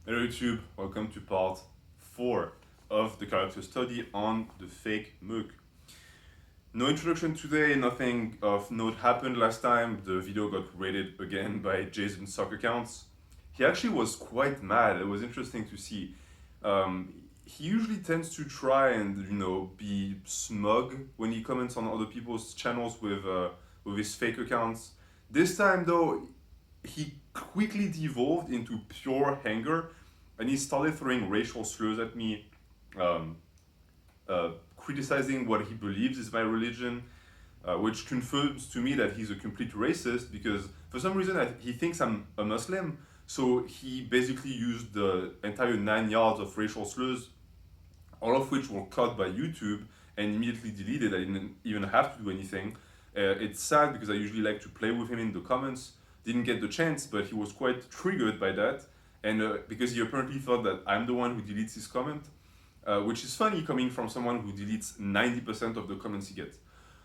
Hello YouTube, welcome to part 4 of the character study on the fake Merc. No introduction today, nothing of note happened last time. The video got rated again by Jason's soccer accounts. He actually was quite mad. It was interesting to see. He usually tends to try and be smug when he comments on other people's channels with his fake accounts. This time though, he quickly devolved into pure anger and he started throwing racial slurs at me, um, criticizing what he believes is my religion, which confirms to me that he's a complete racist because for some reason he thinks I'm a Muslim. So he basically used the entire 9 yards of racial slurs, all of which were cut by YouTube and immediately deleted. I didn't even have to do anything. It's sad because I usually like to play with him in the comments. Didn't get the chance, but he was quite triggered by that. And because he apparently thought that I'm the one who deletes his comment, which is funny coming from someone who deletes 90% of the comments he gets.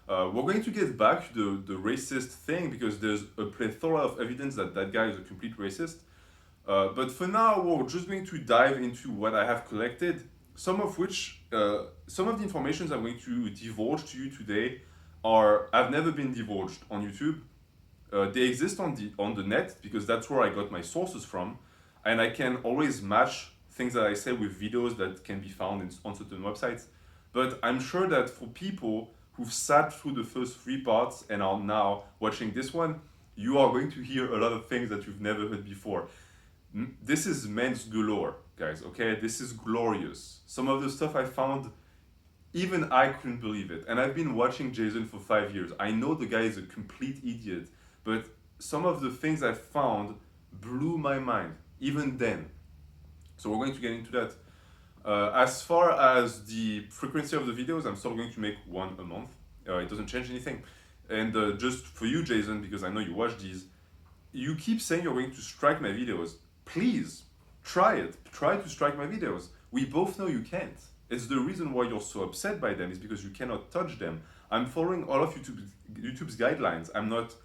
We're going to get back to the racist thing because there's a plethora of evidence that that guy is a complete racist. But for now, we're just going to dive into what I have collected, some of the informations I'm going to divulge to you today have never been divulged on YouTube. They exist on the net because that's where I got my sources from, and I can always match things that I say with videos that can be found on certain websites. But I'm sure that for people who've sat through the first 3 parts and are now watching this one, you are going to hear a lot of things that you've never heard before. This is Ments galore, guys, okay? This is glorious. Some of the stuff I found, even I couldn't believe it. And I've been watching Jason for 5 years. I know the guy is a complete idiot, but some of the things I found blew my mind, even then. So we're going to get into that. As far as the frequency of the videos, I'm still going to make one a month. It doesn't change anything. And just for you, Jason, because I know you watch these, you keep saying you're going to strike my videos. Please, try it. Try to strike my videos. We both know you can't. It's the reason why you're so upset by them is because you cannot touch them. I'm following all of YouTube's guidelines. I'm not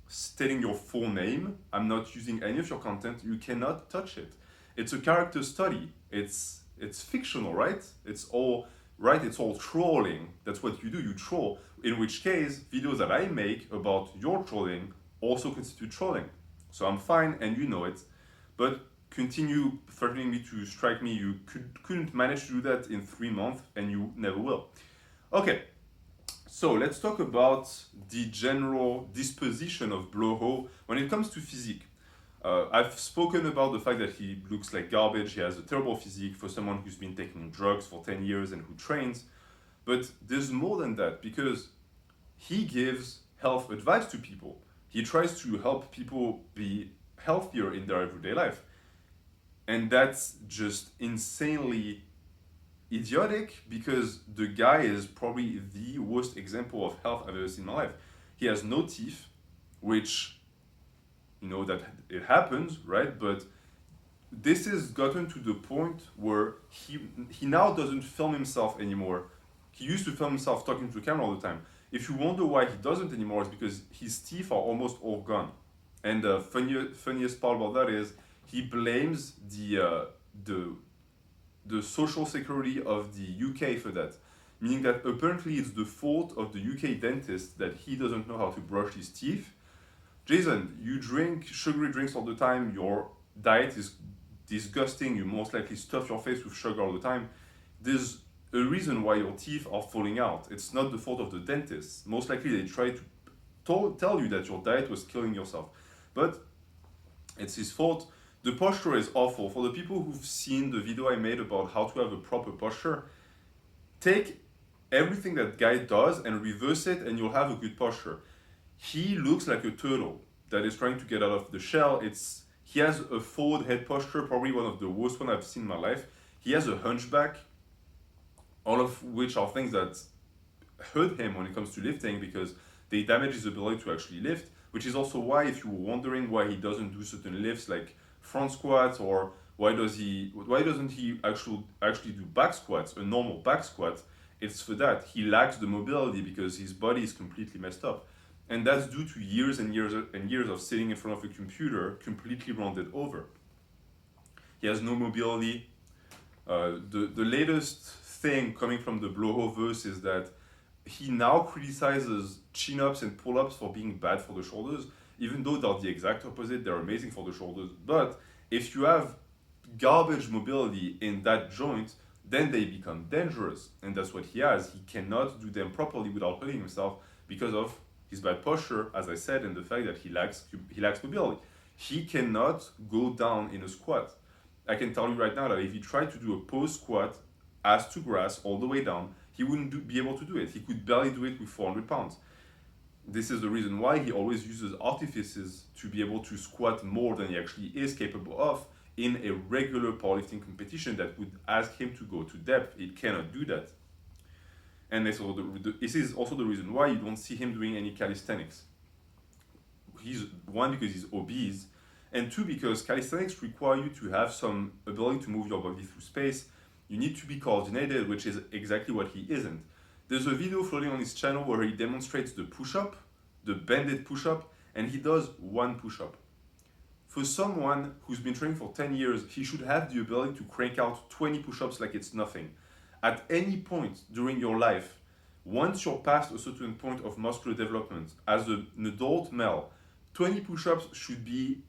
stating your full name. I'm not using any of your content. You cannot touch it. It's a character study. It's fictional, right? It's all trolling. That's what you do. You troll. In which case, videos that I make about your trolling also constitute trolling. So I'm fine, and you know it. But continue threatening me to strike me. You couldn't manage to do that in 3 months, and you never will. Okay. So let's talk about the general disposition of Bloho when it comes to physique. I've spoken about the fact that he looks like garbage. He has a terrible physique for someone who's been taking drugs for 10 years and who trains. But there's more than that because he gives health advice to people. He tries to help people be healthier in their everyday life. And that's just insanely idiotic because the guy is probably the worst example of health I've ever seen in my life. He has no teeth, which, that it happens, right? But this has gotten to the point where he now doesn't film himself anymore. He used to film himself talking to the camera all the time. If you wonder why he doesn't anymore, it's because his teeth are almost all gone. And the funniest part about that is he blames the social security of the UK for that. Meaning that apparently it's the fault of the UK dentist that he doesn't know how to brush his teeth. Jason, you drink sugary drinks all the time, your diet is disgusting, you most likely stuff your face with sugar all the time. There's a reason why your teeth are falling out. It's not the fault of the dentist. Most likely they try to tell you that your diet was killing yourself. But it's his fault. The posture is awful. For the people who've seen the video I made about how to have a proper posture, take everything that guy does and reverse it and you'll have a good posture. He looks like a turtle that is trying to get out of the shell. He has a forward head posture, probably one of the worst one I've seen in my life. He has a hunchback, all of which are things that hurt him when it comes to lifting because they damage his ability to actually lift, which is also why if you were wondering why he doesn't do certain lifts like front squats or why doesn't he actually do back squats, a normal back squat, it's for that. He lacks the mobility because his body is completely messed up. And that's due to years and years and years of sitting in front of a computer completely rounded over. He has no mobility. The latest thing coming from the Bloho verse is that he now criticizes chin-ups and pull-ups for being bad for the shoulders, even though they're the exact opposite. They're amazing for the shoulders. But if you have garbage mobility in that joint, then they become dangerous. And that's what he has. He cannot do them properly without hurting himself because of his bad posture, as I said, and the fact that he lacks mobility. He cannot go down in a squat. I can tell you right now that if he tried to do a pose squat, ass to grass, all the way down, he wouldn't be able to do it. He could barely do it with 400 pounds. This is the reason why he always uses artifices to be able to squat more than he actually is capable of in a regular powerlifting competition that would ask him to go to depth. He cannot do that. And this is also the reason why you don't see him doing any calisthenics. He's one, because he's obese, and two, because calisthenics require you to have some ability to move your body through space. You need to be coordinated, which is exactly what he isn't. There's a video floating on his channel where he demonstrates the push-up, the bended push-up, and he does one push-up. For someone who's been training for 10 years, he should have the ability to crank out 20 push-ups like it's nothing. At any point during your life, once you're past a certain point of muscular development, as an adult male, 20 push-ups should be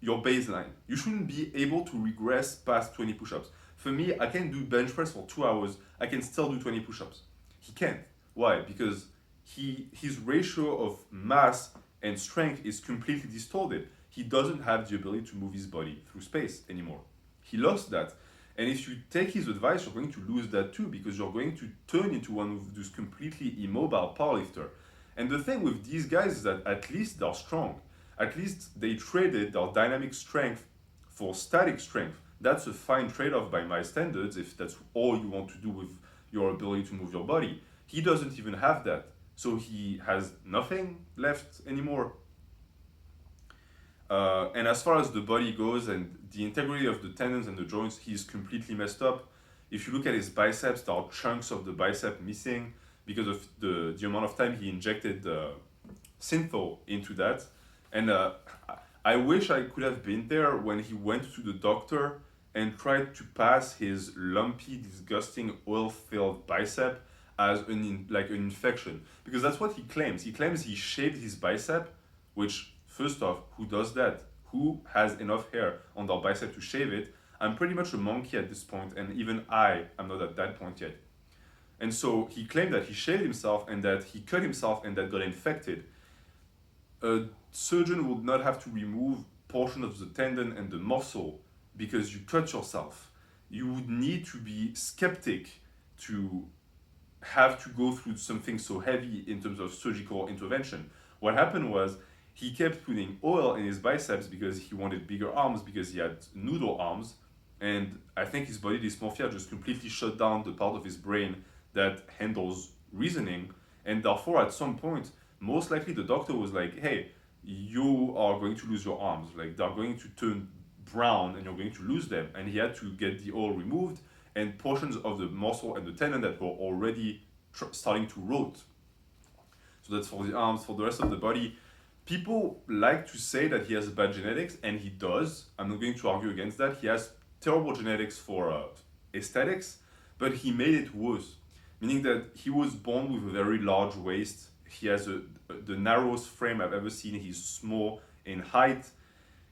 your baseline. You shouldn't be able to regress past 20 push-ups. For me, I can do bench press for 2 hours, I can still do 20 push-ups. He can't. Why? Because his ratio of mass and strength is completely distorted. He doesn't have the ability to move his body through space anymore. He lost that. And if you take his advice, you're going to lose that too, because you're going to turn into one of those completely immobile powerlifter. And the thing with these guys is that at least they're strong. At least they traded their dynamic strength for static strength. That's a fine trade-off by my standards if that's all you want to do with your ability to move your body. He doesn't even have that. So he has nothing left anymore. And as far as the body goes and the integrity of the tendons and the joints, he's completely messed up. If you look at his biceps, there are chunks of the bicep missing because of the amount of time he injected synthol into that. And I wish I could have been there when he went to the doctor and tried to pass his lumpy, disgusting, oil-filled bicep as an infection. Because that's what he claims. He claims he shaved his bicep, which, first off, who does that? Who has enough hair on their bicep to shave it? I'm pretty much a monkey at this point, and even I am not at that point yet. And so he claimed that he shaved himself and that he cut himself and that got infected. A surgeon would not have to remove portion of the tendon and the muscle because you cut yourself. You would need to be skeptic to have to go through something so heavy in terms of surgical intervention. What happened was he kept putting oil in his biceps because he wanted bigger arms, because he had noodle arms, and I think his body dysmorphia just completely shut down the part of his brain that handles reasoning, and therefore at some point, most likely the doctor was like, hey, you are going to lose your arms, like they're going to turn brown and you're going to lose them. And he had to get the oil removed and portions of the muscle and the tendon that were already starting to rot. So that's for the arms. For the rest of the body, people like to say that he has bad genetics, and he does. I'm not going to argue against that. He has terrible genetics for aesthetics, but he made it worse, meaning that he was born with a very large waist. He has the narrowest frame I've ever seen. He's small in height.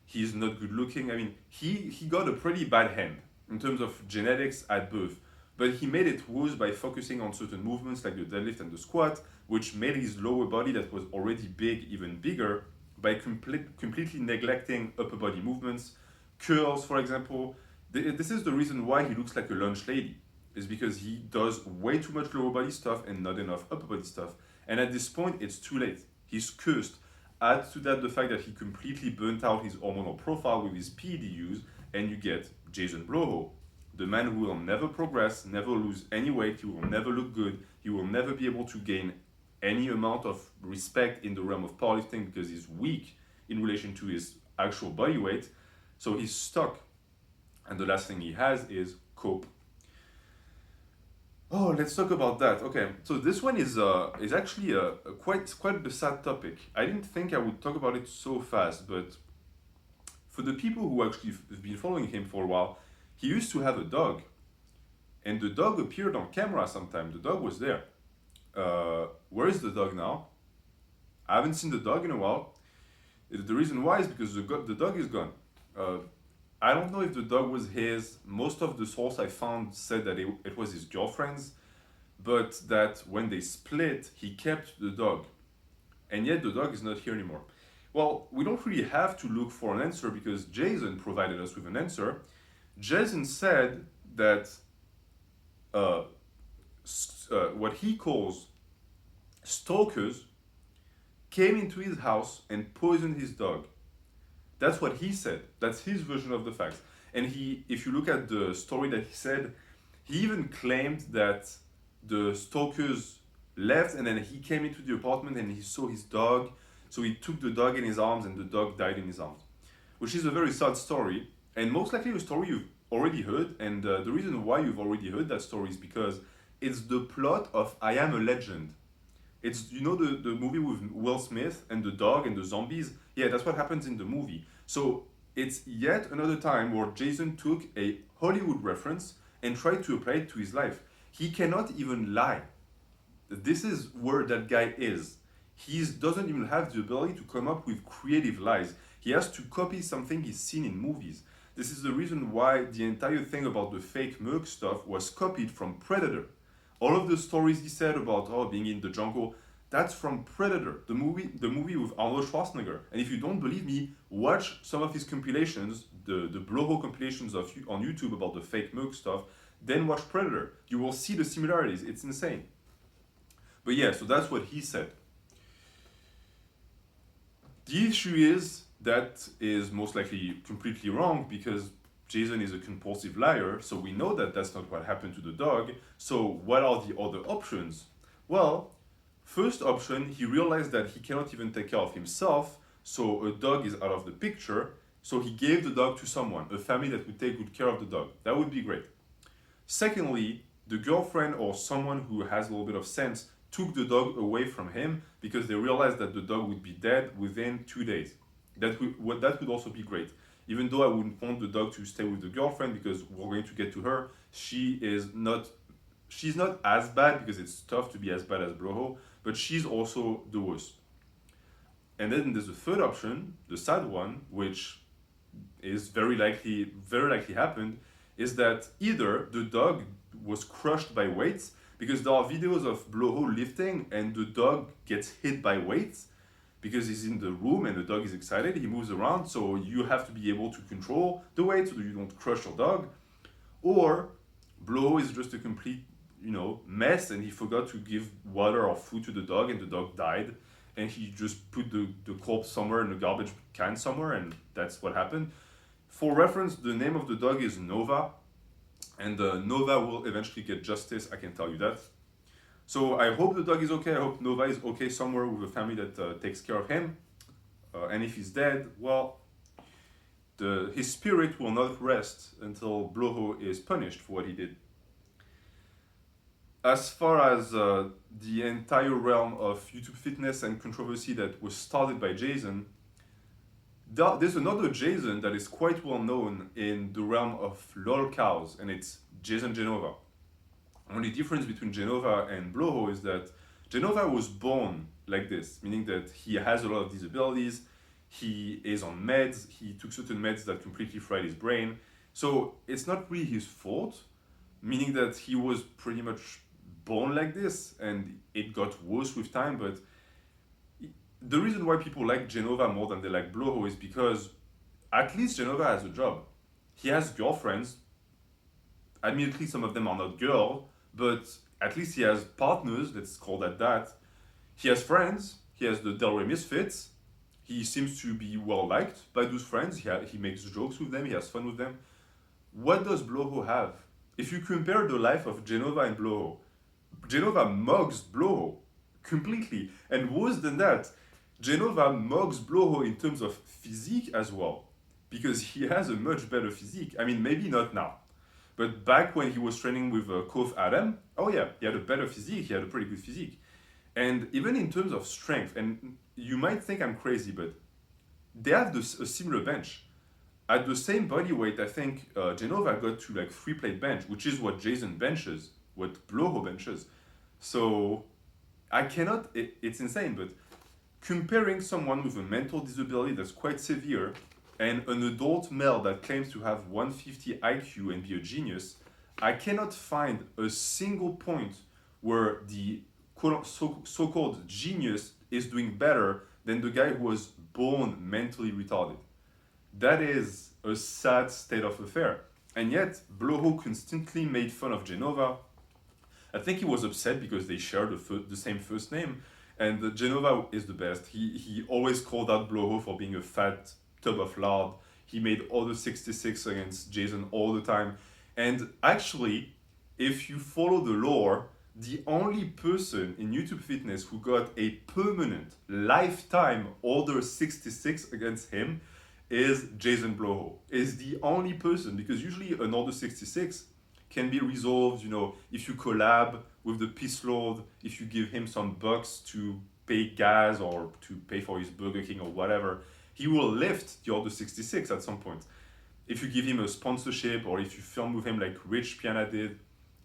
He's not good looking. I mean, he got a pretty bad hand in terms of genetics at birth, but he made it worse by focusing on certain movements like the deadlift and the squat, which made his lower body that was already big even bigger by completely neglecting upper body movements. Curls, for example. This is the reason why he looks like a lunch lady, is because he does way too much lower body stuff and not enough upper body stuff. And at this point, it's too late. He's cursed. Add to that the fact that he completely burnt out his hormonal profile with his PED use, and you get Jason Bloho, the man who will never progress, never lose any weight, he will never look good, he will never be able to gain any amount of respect in the realm of powerlifting because he's weak in relation to his actual body weight. So he's stuck. And the last thing he has is Coath. Oh, let's talk about that. Okay, so this one is actually quite the sad topic. I didn't think I would talk about it so fast, but For the people who actually have been following him for a while, he used to have a dog. And the dog appeared on camera sometime. The dog was there. Where is the dog now? I haven't seen the dog in a while. The reason why is because the dog is gone. I don't know if the dog was his. Most of the sources I found said that it was his girlfriend's, but that when they split, he kept the dog. And yet the dog is not here anymore. Well, we don't really have to look for an answer because Jason provided us with an answer. Jason said that what he calls stalkers came into his house and poisoned his dog. That's what he said. That's his version of the facts. And if you look at the story that he said, he even claimed that the stalkers left and then he came into the apartment and he saw his dog. So he took the dog in his arms and the dog died in his arms, which is a very sad story and most likely a story you've already heard. And the reason why you've already heard that story is because it's the plot of I Am a Legend. It's, you know, the movie with Will Smith and the dog and the zombies? Yeah, that's what happens in the movie. So it's yet another time where Jason took a Hollywood reference and tried to apply it to his life. He cannot even lie. This is where that guy is. He doesn't even have the ability to come up with creative lies. He has to copy something he's seen in movies. This is the reason why the entire thing about the fake Merc stuff was copied from Predator. All of the stories he said about being in the jungle, that's from Predator, the movie with Arnold Schwarzenegger. And if you don't believe me, watch some of his compilations, the Bloho compilations on YouTube about the fake Merc stuff, then watch Predator. You will see the similarities. It's insane. But yeah, so that's what he said. The issue is that is most likely completely wrong because Jason is a compulsive liar, so we know that that's not what happened to the dog. So what are the other options? Well, first option, he realized that he cannot even take care of himself, so a dog is out of the picture, so he gave the dog to someone, a family that would take good care of the dog. That would be great. Secondly, the girlfriend or someone who has a little bit of sense took the dog away from him because they realized that the dog would be dead within 2 days. That would also be great. Even though I wouldn't want the dog to stay with the girlfriend because we're going to get to her, she's not as bad because it's tough to be as bad as Bloho, but she's also the worst. And then there's a third option, the sad one, which is very likely happened, is that either the dog was crushed by weights, because there are videos of Bloho lifting and the dog gets hit by weights, because he's in the room and the dog is excited, he moves around, so you have to be able to control the weight so that you don't crush your dog. Or Bloho is just a complete, mess and he forgot to give water or food to the dog and the dog died and he just put the corpse somewhere in a garbage can somewhere and that's what happened. For reference, the name of the dog is Nova and Nova will eventually get justice, I can tell you that. So I hope the dog is okay. I hope Nova is okay somewhere with a family that takes care of him. And if he's dead, well, his spirit will not rest until Bloho is punished for what he did. As far as the entire realm of YouTube fitness and controversy that was started by Jason, there's another Jason that is quite well known in the realm of lol cows, and it's Jason Genova. Only difference between Genova and Bloho is that Genova was born like this, meaning that he has a lot of disabilities, he is on meds, he took certain meds that completely fried his brain. So it's not really his fault, meaning that he was pretty much born like this and it got worse with time. But the reason why people like Genova more than they like Bloho is because at least Genova has a job. He has girlfriends. Admittedly, some of them are not girls, but at least he has partners, let's call that. He has friends, he has the Del Rey Misfits, he seems to be well liked by those friends, he makes jokes with them, he has fun with them. What does Bloho have? If you compare the life of Genova and Bloho, Genova mugs Bloho completely, and worse than that, Genova mugs Bloho in terms of physique as well, because he has a much better physique. I mean, maybe not now. But back when he was training with Coath Adam, oh yeah, he had a better physique, he had a pretty good physique. And even in terms of strength, and you might think I'm crazy, but they have a similar bench. at the same body weight, I think Genova got to like 3-plate bench, which is what Jason benches, what Bloho benches. So I cannot, it's insane, but comparing someone with a mental disability that's quite severe and an adult male that claims to have 150 IQ and be a genius, I cannot find a single point where the so-called genius is doing better than the guy who was born mentally retarded. That is a sad state of affair. And yet, Bloho constantly made fun of Genova. I think he was upset because they shared the same first name. And Genova is the best. He always called out Bloho for being a fat tub of lard. He made all the 66 against Jason all the time. And actually, if you follow the lore, the only person in YouTube Fitness who got a permanent lifetime order 66 against him is Jason Bloho. Is the only person, because usually an order 66 can be resolved, you know, if you collab with the Peace Lord, if you give him some bucks to pay gas or to pay for his Burger King or whatever, he will lift the order 66 at some point. If you give him a sponsorship or if you film with him like Rich Piana did.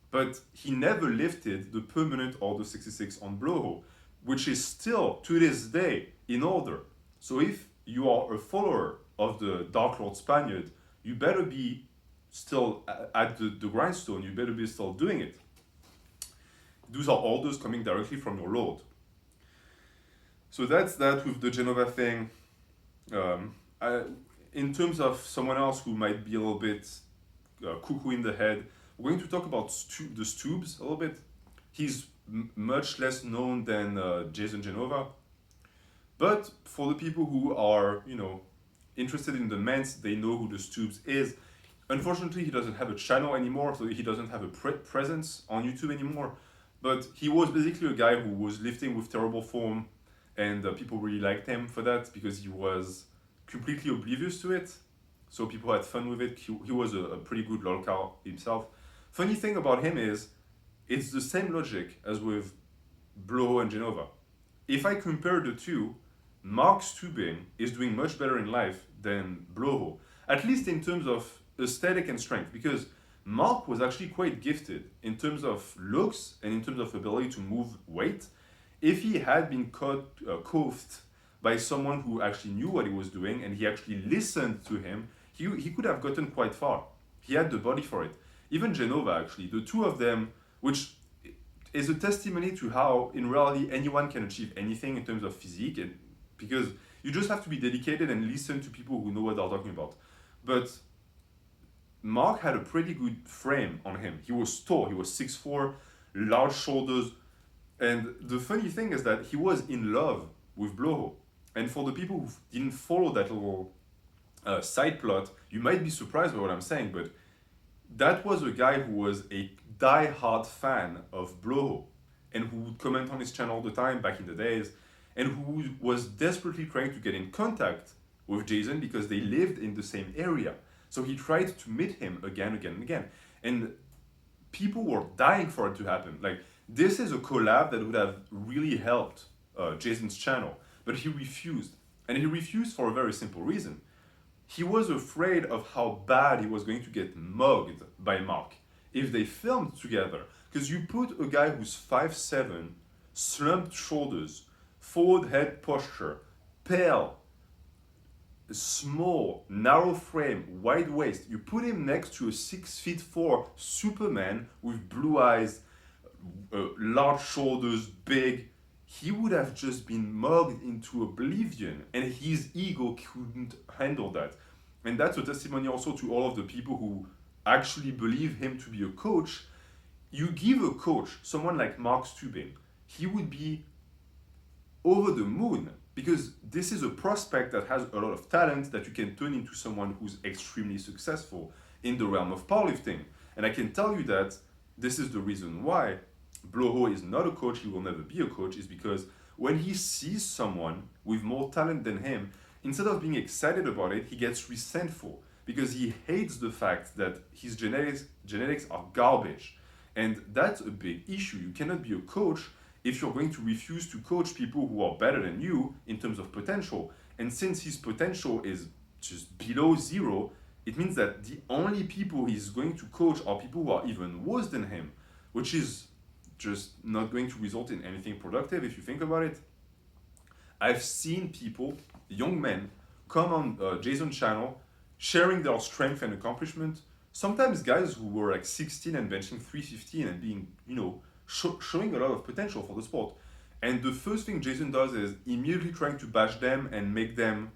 But he never lifted the permanent order 66 on Bloho, which is still to this day in order. So if you are a follower of the Dark Lord Spaniard, you better be still at the grindstone, you better be still doing it. Those are orders coming directly from your Lord. So that's that with the Genova thing. In terms of someone else who might be a little bit cuckoo in the head, we're going to talk about the Steubz a little bit. He's much less known than Jason Genova. But for the people who are, you know, interested in the Ments, they know who the Steubz is. Unfortunately, he doesn't have a channel anymore, so he doesn't have a presence on YouTube anymore. But he was basically a guy who was lifting with terrible form, and people really liked him for that because he was completely oblivious to it. So people had fun with it. He was a pretty good lolcow himself. Funny thing about him is, it's the same logic as with Bloho and Genova. If I compare the two, Mark Steubz is doing much better in life than Bloho, at least in terms of aesthetic and strength, because Mark was actually quite gifted in terms of looks and in terms of ability to move weight. If he had been coathed by someone who actually knew what he was doing and he actually listened to him, he could have gotten quite far. He had the body for it. Even Genova, actually, the two of them, which is a testimony to how, in reality, anyone can achieve anything in terms of physique, and because you just have to be dedicated and listen to people who know what they're talking about. But Mark had a pretty good frame on him. He was tall, he was 6'4", large shoulders, and the funny thing is that he was in love with Bloho. And for the people who didn't follow that little side plot, you might be surprised by what I'm saying, but that was a guy who was a die-hard fan of Bloho and who would comment on his channel all the time back in the days, and who was desperately trying to get in contact with Jason because they lived in the same area. So he tried to meet him again and again. And people were dying for it to happen. Like, this is a collab that would have really helped Jason's channel, but he refused. And he refused for a very simple reason. He was afraid of how bad he was going to get mugged by Mark if they filmed together. Because you put a guy who's 5'7", slumped shoulders, forward head posture, pale, small, narrow frame, wide waist. You put him next to a 6'4" Superman with blue eyes, large shoulders, big. He would have just been mugged into oblivion, and his ego couldn't handle that. And that's a testimony also to all of the people who actually believe him to be a coach. You give a coach, someone like Mark Steubz, he would be over the moon, because this is a prospect that has a lot of talent that you can turn into someone who's extremely successful in the realm of powerlifting. And I can tell you that this is the reason why Bloho is not a coach, he will never be a coach, is because when he sees someone with more talent than him, instead of being excited about it, he gets resentful because he hates the fact that his genetics are garbage. And that's a big issue. You cannot be a coach if you're going to refuse to coach people who are better than you in terms of potential. And since his potential is just below zero, it means that the only people he's going to coach are people who are even worse than him, which is just not going to result in anything productive if you think about it. I've seen people, young men, come on Jason's channel sharing their strength and accomplishment. Sometimes guys who were like 16 and benching 315 and being, showing a lot of potential for the sport. And the first thing Jason does is immediately trying to bash them and make them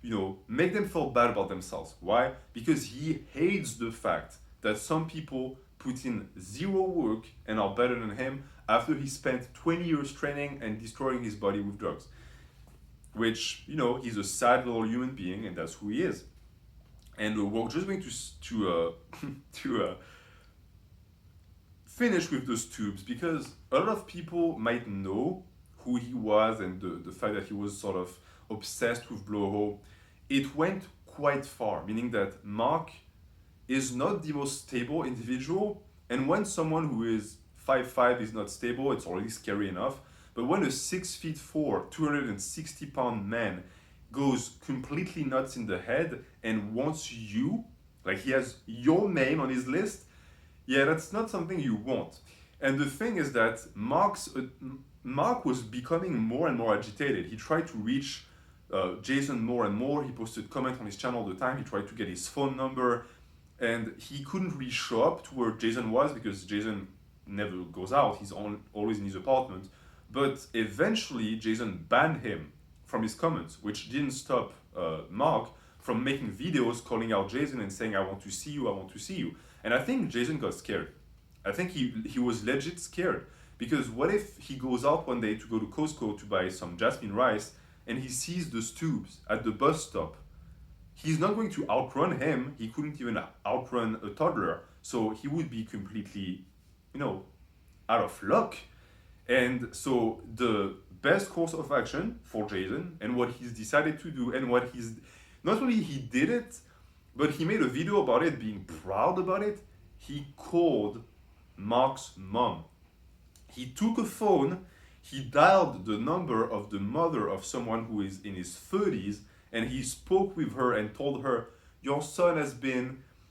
feel bad about themselves. Why? Because he hates the fact that some people put in zero work and are better than him after he spent 20 years training and destroying his body with drugs. Which, he's a sad little human being, and that's who he is. And we're just going to finish with the Steubz, because a lot of people might know who he was and the fact that he was sort of obsessed with Bloho. It went quite far, meaning that Mark is not the most stable individual, and when someone who is 5'5" is not stable, it's already scary enough. But when a 6'4", 260-pound man goes completely nuts in the head and wants you, like he has your name on his list, yeah, that's not something you want. And the thing is that Mark was becoming more and more agitated. He tried to reach Jason more and more. He posted comments on his channel all the time. He tried to get his phone number, and he couldn't really show up to where Jason was because Jason never goes out. He's always in his apartment. But eventually, Jason banned him from his comments, which didn't stop Mark from making videos calling out Jason and saying, I want to see you, I want to see you. And I think Jason got scared. I think he was legit scared. Because what if he goes out one day to go to Costco to buy some jasmine rice and he sees the Steubz at the bus stop? He's not going to outrun him. He couldn't even outrun a toddler. So he would be completely, out of luck. And so the best course of action for Jason and what he's decided to do and what not only he did it, but he made a video about it, being proud about it. He called Mark's mom. He took a phone, he dialed the number of the mother of someone who is in his 30s, and he spoke with her and told her, your son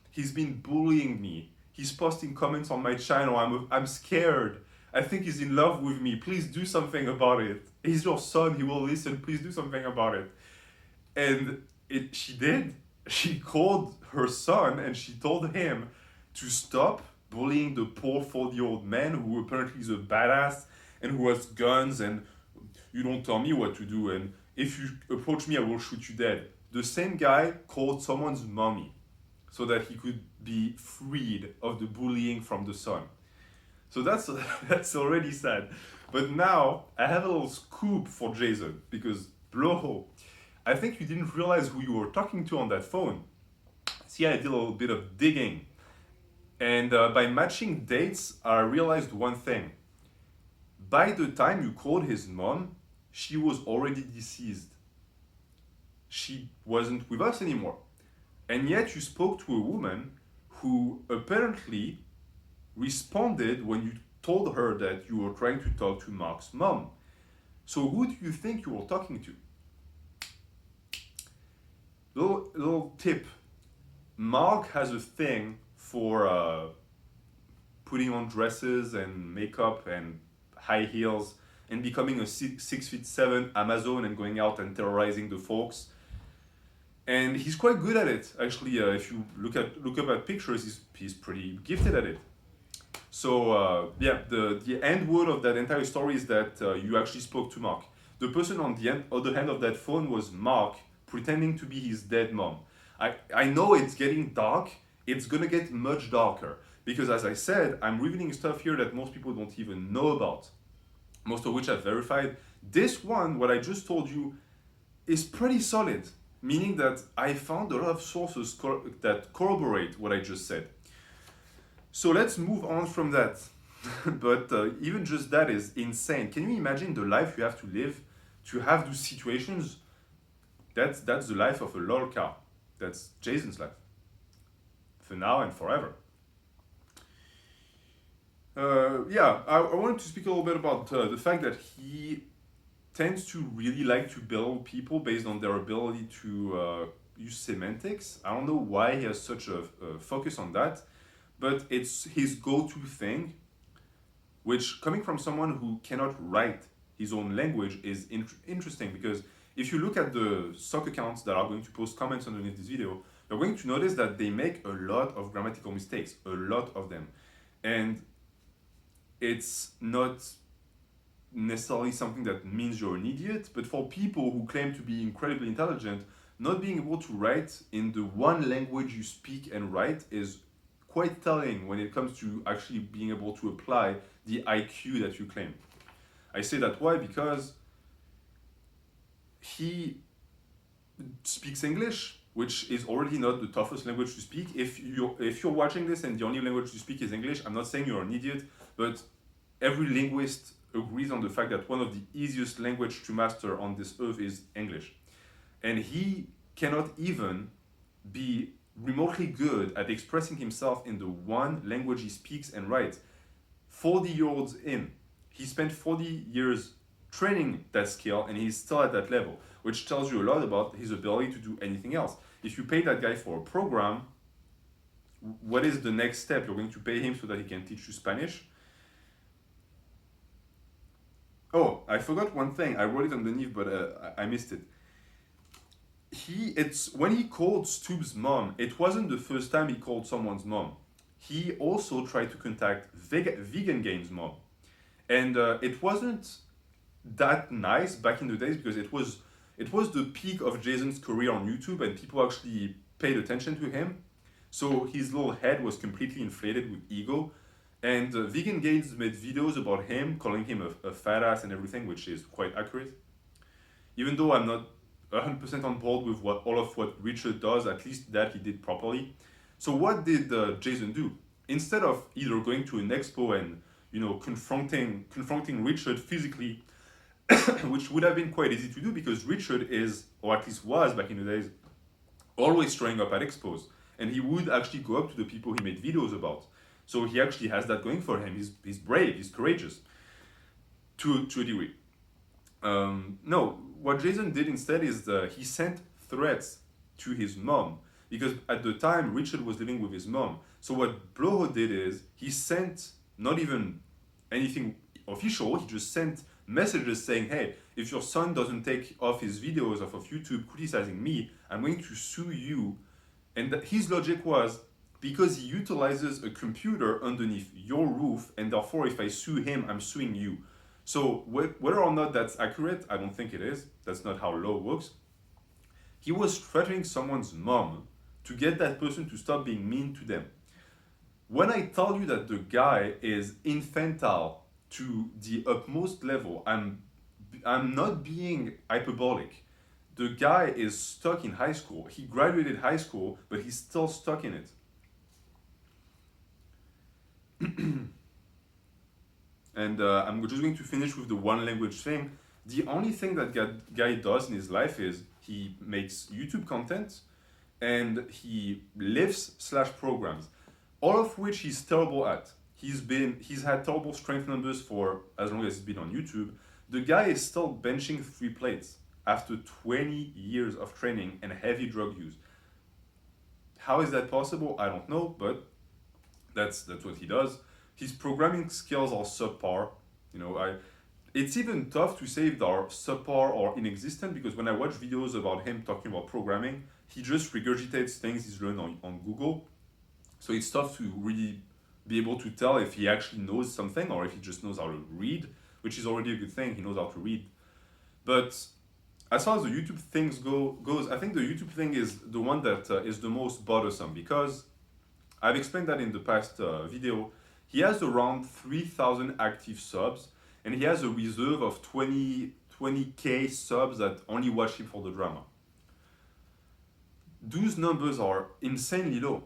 he's been bullying me. He's posting comments on my channel. I'm scared. I think he's in love with me. Please do something about it. He's your son. He will listen. Please do something about it. And she did. She called her son and she told him to stop bullying the poor 40-year-old man who apparently is a badass and who has guns and you don't tell me what to do, and if you approach me, I will shoot you dead. The same guy called someone's mommy so that he could be freed of the bullying from the son. So that's already sad. But now I have a little scoop for Jason, because Bloho, I think you didn't realize who you were talking to on that phone. See, I did a little bit of digging. And by matching dates, I realized one thing. By the time you called his mom, she was already deceased. She wasn't with us anymore. And yet you spoke to a woman who apparently responded when you told her that you were trying to talk to Mark's mom. So who do you think you were talking to? Little tip. Mark has a thing for putting on dresses and makeup and high heels and becoming a 6'7" Amazon and going out and terrorizing the folks. And he's quite good at it. Actually, if you look up at pictures, he's pretty gifted at it. So the end word of that entire story is that you actually spoke to Mark. The person on the other end of that phone was Mark, pretending to be his dead mom. I know it's getting dark. It's gonna get much darker because, as I said, I'm revealing stuff here that most people don't even know about, most of which I've verified. This one, what I just told you, is pretty solid, meaning that I found a lot of sources that corroborate what I just said. So let's move on from that. But even just that is insane. Can you imagine the life you have to live to have those situations? That's the life of a lolcar. That's Jason's life. For now and forever. I wanted to speak a little bit about the fact that he tends to really like to build people based on their ability to use semantics. I don't know why he has such a focus on that, but it's his go-to thing, which coming from someone who cannot write his own language is interesting, because if you look at the SOC accounts that are going to post comments underneath this video, you're going to notice that they make a lot of grammatical mistakes, a lot of them. And it's not necessarily something that means you're an idiot, but for people who claim to be incredibly intelligent, not being able to write in the one language you speak and write is quite telling when it comes to actually being able to apply the IQ that you claim. I say that why? Because he speaks English, which is already not the toughest language to speak. If you're watching this and the only language you speak is English, I'm not saying you're an idiot, but every linguist agrees on the fact that one of the easiest language to master on this earth is English. And he cannot even be remotely good at expressing himself in the one language he speaks and writes. 40-year-olds in. He spent 40 years training that skill and he's still at that level, which tells you a lot about his ability to do anything else. If you pay that guy for a program, what is the next step? You're going to pay him so that he can teach you Spanish? Oh, I forgot one thing. I wrote it underneath, but I missed it. When he called Steubz' mom, it wasn't the first time he called someone's mom. He also tried to contact Vegan Game's mom. And it wasn't that nice back in the days, because it was the peak of Jason's career on YouTube and people actually paid attention to him. So his little head was completely inflated with ego. And Vegan Games made videos about him, calling him a fat ass and everything, which is quite accurate. Even though I'm not 100% on board with all of what Richard does, at least that he did properly. So what did Jason do? Instead of either going to an expo and confronting Richard physically, which would have been quite easy to do because Richard is, or at least was back in the days, always showing up at expos. And he would actually go up to the people he made videos about. So he actually has that going for him. He's brave, he's courageous to a degree. No, what Jason did instead is he sent threats to his mom, because at the time Richard was living with his mom. So what Bloho did is he sent not even anything official, he just sent messages saying, hey, if your son doesn't take off his videos off of YouTube criticizing me, I'm going to sue you. And his logic was, because he utilizes a computer underneath your roof, and therefore if I sue him, I'm suing you. So whether or not that's accurate, I don't think it is. That's not how law works. He was threatening someone's mom to get that person to stop being mean to them. When I tell you that the guy is infantile to the utmost level, I'm not being hyperbolic. The guy is stuck in high school. He graduated high school, but he's still stuck in it. And I'm just going to finish with the one language thing. The only thing that guy does in his life is he makes YouTube content and he lifts/programs, all of which he's terrible at. He's had terrible strength numbers for as long as he's been on YouTube. The guy is still benching 3 plates after 20 years of training and heavy drug use. How is that possible? I don't know, but that's what he does. His programming skills are subpar. It's even tough to say if they are subpar or inexistent, because when I watch videos about him talking about programming, he just regurgitates things he's learned on Google. So it's tough to really be able to tell if he actually knows something or if he just knows how to read, which is already a good thing. He knows how to read. But as far as the YouTube things goes, I think the YouTube thing is the one that is the most bothersome, because I've explained that in the past video. He has around 3,000 active subs, and he has a reserve of 20K subs that only watch him for the drama. Those numbers are insanely low,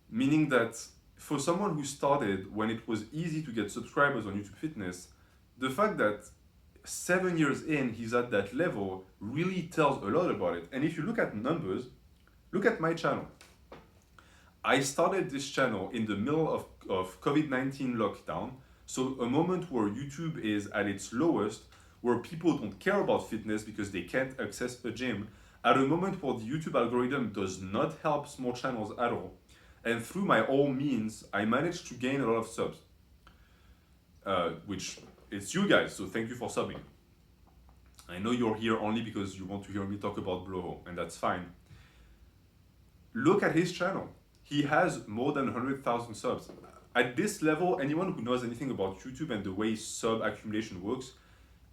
meaning that for someone who started when it was easy to get subscribers on YouTube Fitness, the fact that 7 years in he's at that level really tells a lot about it. And if you look at numbers, look at my channel. I started this channel in the middle of COVID-19 lockdown, so a moment where YouTube is at its lowest, where people don't care about fitness because they can't access a gym. at a moment where the YouTube algorithm does not help small channels at all, and through my own means, I managed to gain a lot of subs. Which it's you guys, so thank you for subbing. I know you're here only because you want to hear me talk about Bloho, and that's fine. Look at his channel. He has more than 100,000 subs. At this level, anyone who knows anything about YouTube and the way sub accumulation works,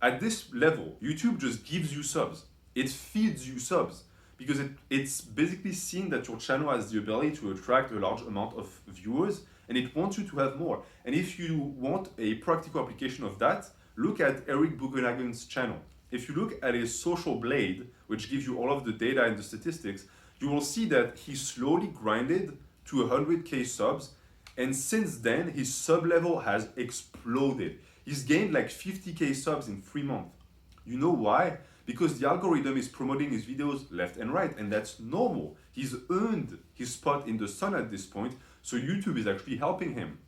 at this level, YouTube just gives you subs. It feeds you subs because it's basically seeing that your channel has the ability to attract a large amount of viewers and it wants you to have more. And if you want a practical application of that, look at Eric Bugenhagen's channel. If you look at his social blade, which gives you all of the data and the statistics, you will see that he slowly grinded to 100k subs, and since then his sub level has exploded. He's gained like 50k subs in 3 months. You know why? Because the algorithm is promoting his videos left and right, and that's normal. He's earned his spot in the sun at this point, so YouTube is actually helping him.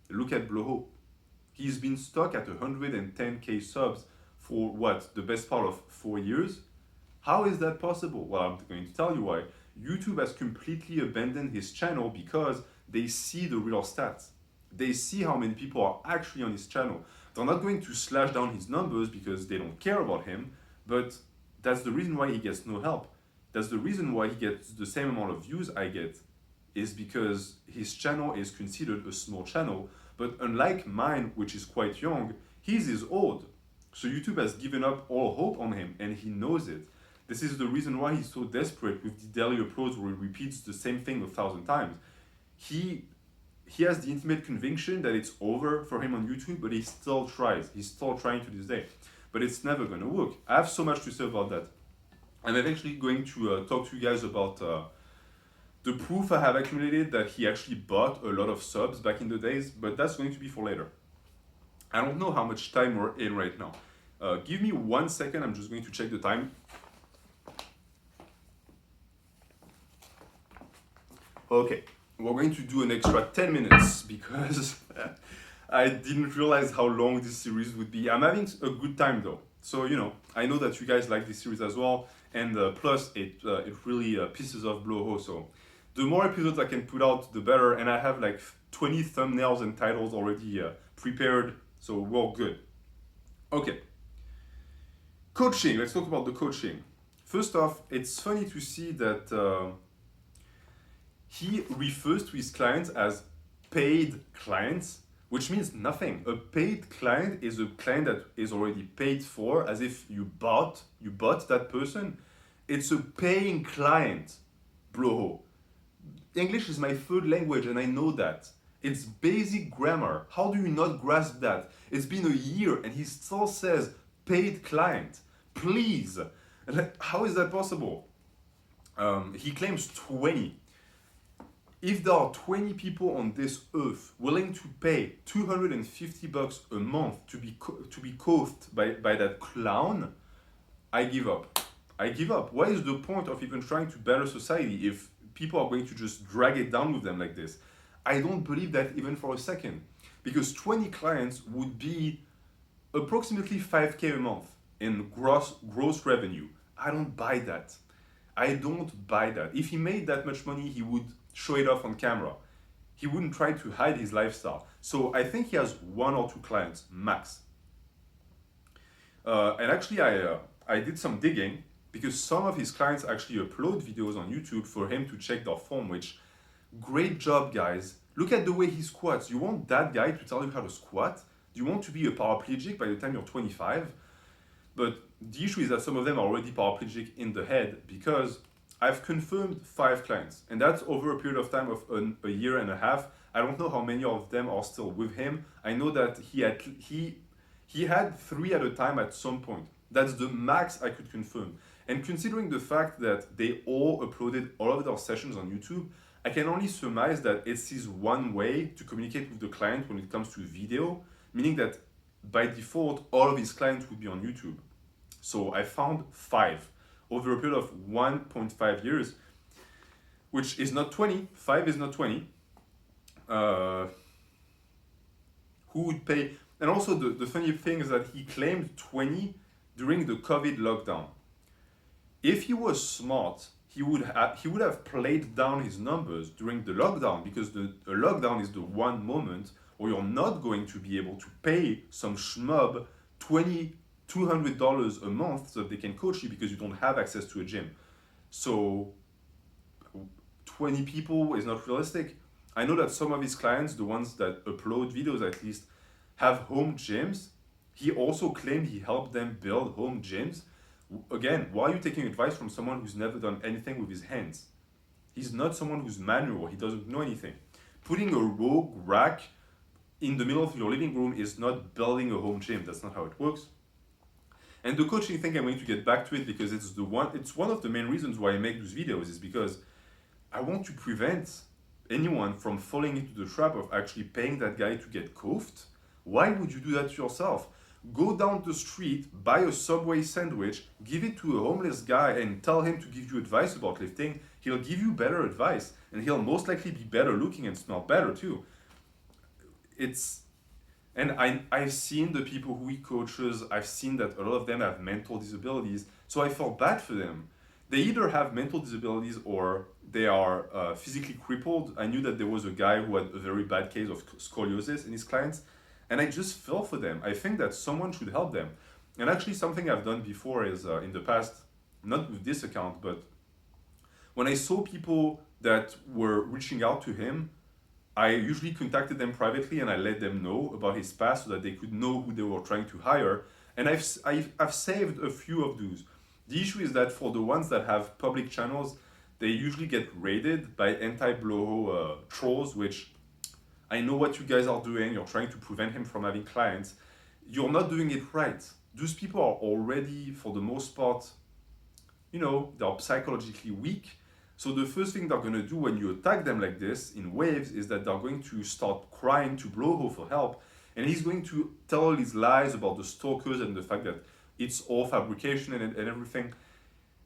Look at Bloho. He's been stuck at 110k subs for what, the best part of 4 years? How is that possible? Well, I'm going to tell you why. YouTube has completely abandoned his channel because they see the real stats. They see how many people are actually on his channel. They're not going to slash down his numbers because they don't care about him, but that's the reason why he gets no help. That's the reason why he gets the same amount of views I get, is because his channel is considered a small channel, but unlike mine, which is quite young, his is old. So YouTube has given up all hope on him, and he knows it. This is the reason why he's so desperate with the daily uploads where he repeats the same thing 1,000 times. He has the intimate conviction that it's over for him on YouTube, but he still tries. He's still trying to this day. But it's never going to work. I have so much to say about that. I'm eventually going to talk to you guys about the proof I have accumulated that he actually bought a lot of subs back in the days, but that's going to be for later. I don't know how much time we're in right now. Give me 1 second, I'm just going to check the time. Okay, we're going to do an extra 10 minutes because I didn't realize how long this series would be. I'm having a good time though. So, you know, I know that you guys like this series as well. And plus, it really pisses off Bloho. So the more episodes I can put out, the better. And I have like 20 thumbnails and titles already prepared. So we're good. Okay. Coaching. Let's talk about the coaching. First off, it's funny to see that he refers to his clients as paid clients, which means nothing. A paid client is a client that is already paid for, as if you bought that person. It's a paying client, Bloho. English is my third language and I know that. It's basic grammar. How do you not grasp that? It's been a year and he still says paid client. Please. How is that possible? He claims 20. If there are 20 people on this earth willing to pay $250 a month to be coathed by that clown, I give up. I give up. What is the point of even trying to better society if people are going to just drag it down with them like this? I don't believe that even for a second, because 20 clients would be approximately 5K a month in gross revenue. I don't buy that. I don't buy that. If he made that much money, he would show it off on camera. He wouldn't try to hide his lifestyle. So I think he has 1 or 2 clients max. And actually I did some digging because some of his clients actually upload videos on YouTube for him to check their form, which great job, guys. Look at the way he squats. You want that guy to tell you how to squat? Do you want to be a paraplegic by the time you're 25? But the issue is that some of them are already paraplegic in the head because I've confirmed 5 clients, and that's over a period of time of a year and a half. I don't know how many of them are still with him. I know that he had 3 at a time at some point. That's the max I could confirm. And considering the fact that they all uploaded all of their sessions on YouTube, I can only surmise that it's his one way to communicate with the client when it comes to video, meaning that by default, all of his clients would be on YouTube. So I found 5 over a period of 1.5 years, which is not 20. 5 is not 20. Who would pay? And also the funny thing is that he claimed 20 during the COVID lockdown. If he was smart, he would have played down his numbers during the lockdown, because the lockdown is the one moment where you're not going to be able to pay some schmub $200 a month so that they can coach you, because you don't have access to a gym. So 20 people is not realistic. I know that some of his clients, the ones that upload videos at least, have home gyms. He also claimed he helped them build home gyms. Again, why are you taking advice from someone who's never done anything with his hands? He's not someone who's manual. He doesn't know anything. Putting a rogue rack in the middle of your living room is not building a home gym. That's not how it works. And the coaching thing, I'm going to get back to it, because it's one of the main reasons why I make those videos, is because I want to prevent anyone from falling into the trap of actually paying that guy to get coathed. Why would you do that to yourself? Go down the street, buy a Subway sandwich, give it to a homeless guy and tell him to give you advice about lifting. He'll give you better advice, and he'll most likely be better looking and smell better too. I've seen the people who he coaches, I've seen that a lot of them have mental disabilities, so I felt bad for them. They either have mental disabilities or they are physically crippled. I knew that there was a guy who had a very bad case of scoliosis in his clients, and I just feel for them. I think that someone should help them. And actually, something I've done before is in the past, not with this account, but when I saw people that were reaching out to him, I usually contacted them privately and I let them know about his past so that they could know who they were trying to hire. And I've saved a few of those. The issue is that for the ones that have public channels, they usually get raided by anti-bloho trolls, which I know what you guys are doing. You're trying to prevent him from having clients. You're not doing it right. Those people are already, for the most part, they're psychologically weak. So the first thing they're going to do when you attack them like this in waves is that they're going to start crying to Bloho for help. And he's going to tell all his lies about the stalkers and the fact that it's all fabrication and everything.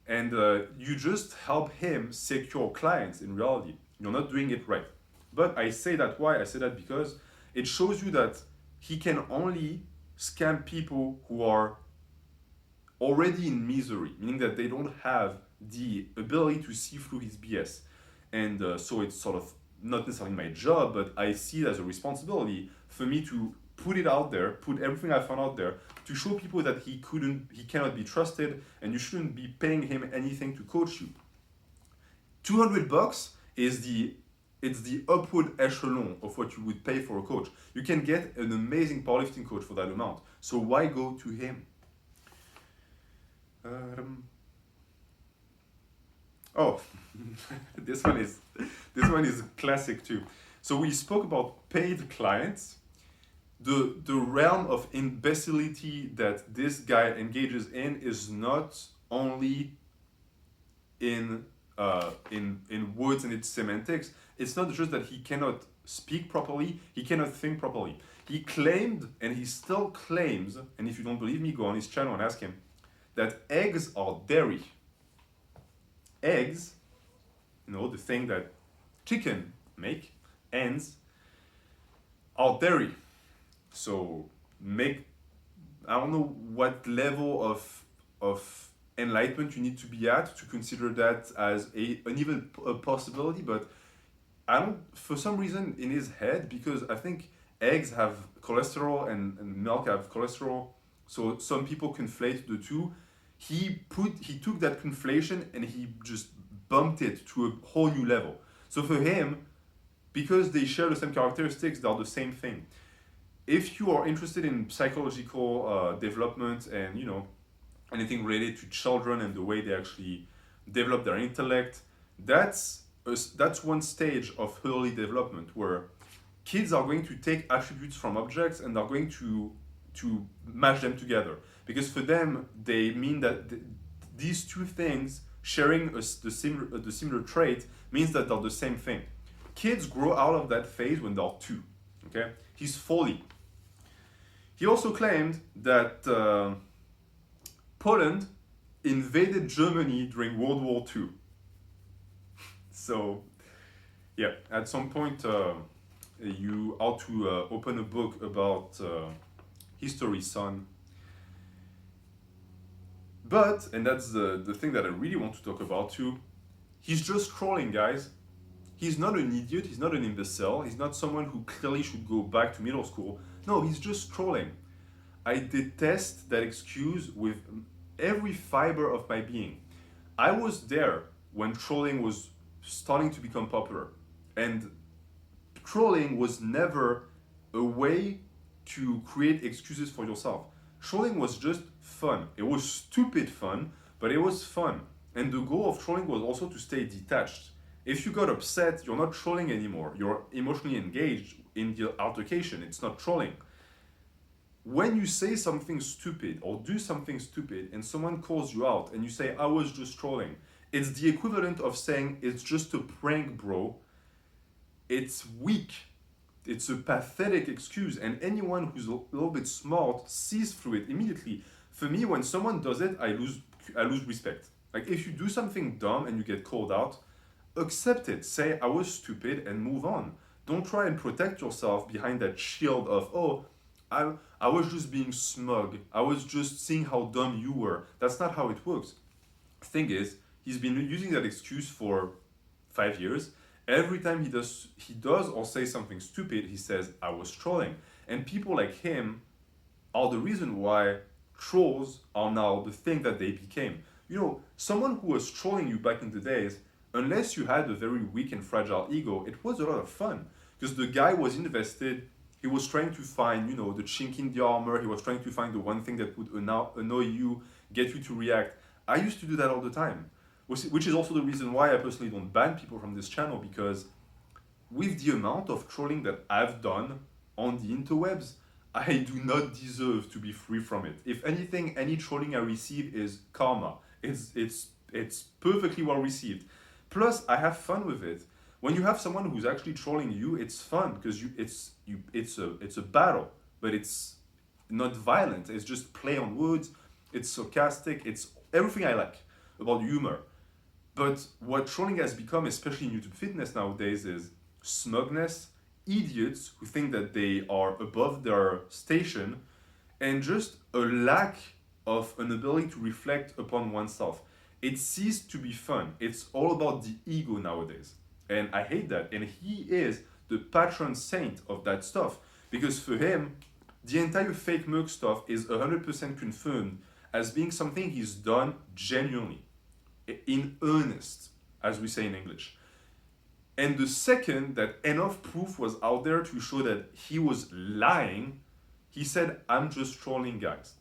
And you just help him secure clients in reality. You're not doing it right. But I say that why? I say that because it shows you that he can only scam people who are already in misery, meaning that they don't have the ability to see through his BS. And so it's sort of not necessarily my job, but I see it as a responsibility for me to put it out there, put everything I found out there, to show people that he cannot be trusted, and you shouldn't be paying him anything to coach you. $200 is the upward echelon of what you would pay for a coach. You can get an amazing powerlifting coach for that amount. So why go to him? Oh, this one is classic too. So we spoke about paid clients. The realm of imbecility that this guy engages in is not only in words and its semantics. It's not just that he cannot speak properly, he cannot think properly. He claimed, and he still claims, and if you don't believe me, go on his channel and ask him, that eggs are dairy. Eggs, the thing that chicken make, hens, are dairy. So I don't know what level of enlightenment you need to be at to consider that as an even a possibility, but for some reason in his head, because I think eggs have cholesterol and milk have cholesterol, so some people conflate the two. He took that conflation and he just bumped it to a whole new level. So for him, because they share the same characteristics, they're the same thing. If you are interested in psychological development and anything related to children and the way they actually develop their intellect, that's one stage of early development where kids are going to take attributes from objects and are going to mash them together. Because for them, they mean that these two things sharing the similar trait means that they're the same thing. Kids grow out of that phase when they're 2. Okay, he's 40. He also claimed that Poland invaded Germany during World War II. So, yeah, at some point you ought to open a book about history, son. But, and that's the thing that I really want to talk about too, he's just trolling, guys. He's not an idiot, he's not an imbecile, he's not someone who clearly should go back to middle school. No, he's just trolling. I detest that excuse with every fiber of my being. I was there when trolling was starting to become popular. And trolling was never a way to create excuses for yourself. Trolling was just fun. It was stupid fun, but it was fun. And the goal of trolling was also to stay detached. If you got upset, you're not trolling anymore. You're emotionally engaged in the altercation. It's not trolling. When you say something stupid or do something stupid and someone calls you out and you say, I was just trolling, it's the equivalent of saying, it's just a prank, bro. It's weak. It's a pathetic excuse, and anyone who's a little bit smart sees through it immediately. For me, when someone does it, I lose respect. Like, if you do something dumb and you get called out, accept it. Say, I was stupid, and move on. Don't try and protect yourself behind that shield of, oh, I was just being smug. I was just seeing how dumb you were. That's not how it works. Thing is, he's been using that excuse for 5 years. Every time he does or say something stupid, he says, I was trolling. And people like him are the reason why trolls are now the thing that they became. You know, someone who was trolling you back in the days, unless you had a very weak and fragile ego, it was a lot of fun. Because the guy was invested, he was trying to find, the chink in the armor, he was trying to find the one thing that would annoy you, get you to react. I used to do that all the time. Which is also the reason why I personally don't ban people from this channel, because with the amount of trolling that I've done on the interwebs, I do not deserve to be free from it. If anything, any trolling I receive is karma. It's perfectly well received. Plus, I have fun with it. When you have someone who's actually trolling you, it's fun because it's a battle, but it's not violent. It's just play on words. It's sarcastic. It's everything I like about humor. But what trolling has become, especially in YouTube fitness nowadays, is smugness, idiots who think that they are above their station, and just a lack of an ability to reflect upon oneself. It ceased to be fun. It's all about the ego nowadays. And I hate that. And he is the patron saint of that stuff. Because for him, the entire fake Merc stuff is 100% confirmed as being something he's done genuinely, in earnest, as we say in English. And the second that enough proof was out there to show that he was lying, he said, I'm just trolling, guys.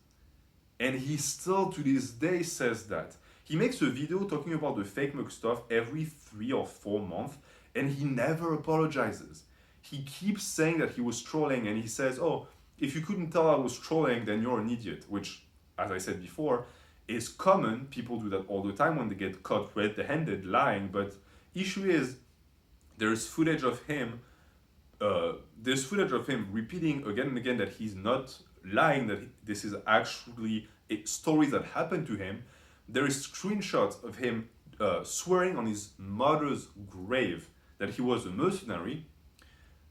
And he still to this day says that. He makes a video talking about the fake Merc stuff every 3 or 4 months, and he never apologizes. He keeps saying that he was trolling, and he says, oh, if you couldn't tell I was trolling, then you're an idiot, which, as I said before, is common. People do that all the time when they get caught red-handed lying. But issue is, there's footage of him repeating again and again that he's not lying, that this is actually stories that happened to him. There is screenshots of him swearing on his mother's grave that he was a mercenary.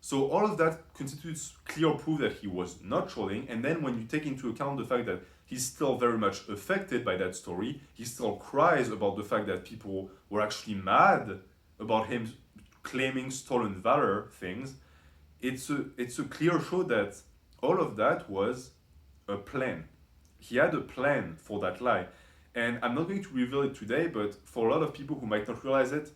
So all of that constitutes clear proof that he was not trolling. And then when you take into account the fact that he's still very much affected by that story, he still cries about the fact that people were actually mad about him claiming stolen valor things, it's a clear show that all of that was a plan. He had a plan for that lie. And I'm not going to reveal it today, but for a lot of people who might not realize it,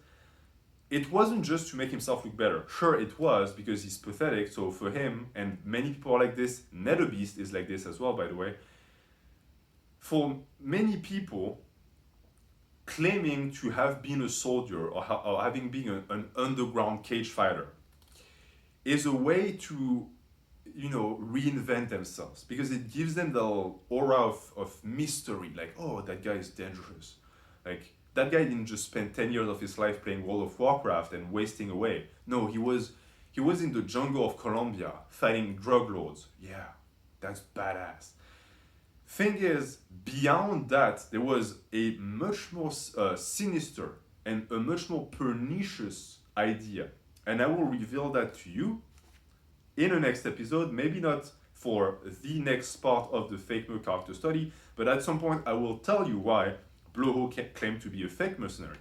it wasn't just to make himself look better. Sure, it was, because he's pathetic. So for him, and many people are like this, NetherBeast is like this as well, by the way. For many people, claiming to have been a soldier or having been an underground cage fighter is a way to, reinvent themselves, because it gives them the aura of mystery, like, oh, that guy is dangerous. Like, that guy didn't just spend 10 years of his life playing World of Warcraft and wasting away. No, he was in the jungle of Colombia fighting drug lords. Yeah, that's badass. Thing is, beyond that, there was a much more sinister and a much more pernicious idea. And I will reveal that to you in the next episode, maybe not for the next part of the fake Merc character study, But at some point, I will tell you why Bloho claimed to be a fake mercenary.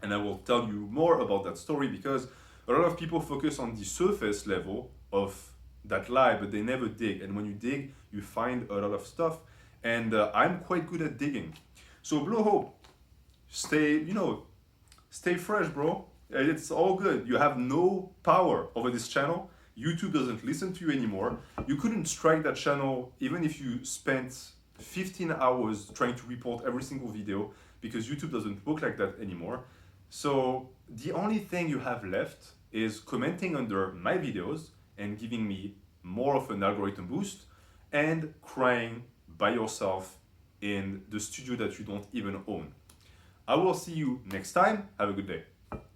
And I will tell you more about that story because a lot of people focus on the surface level of that lie, but they never dig. And when you dig, you find a lot of stuff. And I'm quite good at digging. So Bloho, stay fresh, bro. It's all good. You have no power over this channel. YouTube doesn't listen to you anymore. You couldn't strike that channel even if you spent 15 hours trying to report every single video because YouTube doesn't work like that anymore. So the only thing you have left is commenting under my videos and giving me more of an algorithm boost and crying by yourself in the studio that you don't even own. I will see you next time. Have a good day.